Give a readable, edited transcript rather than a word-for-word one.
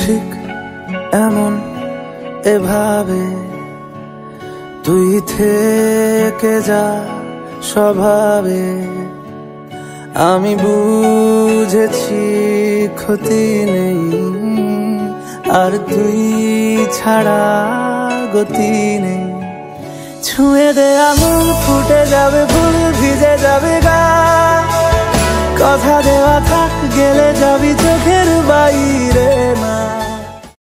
ঠিক এমন এভাবে তুই থেকে যা স্বভাবে। আমি বুঝেছি ক্ষতি নেই, আর তুই ছাড়া গতি নেই। ছুঁয়ে দে আঙুল, ফুটে যাবে ফুল, ভিজে যাবে গা। কথা দেওয়া থাক, গেলে যাবি চোখের বাইরে না।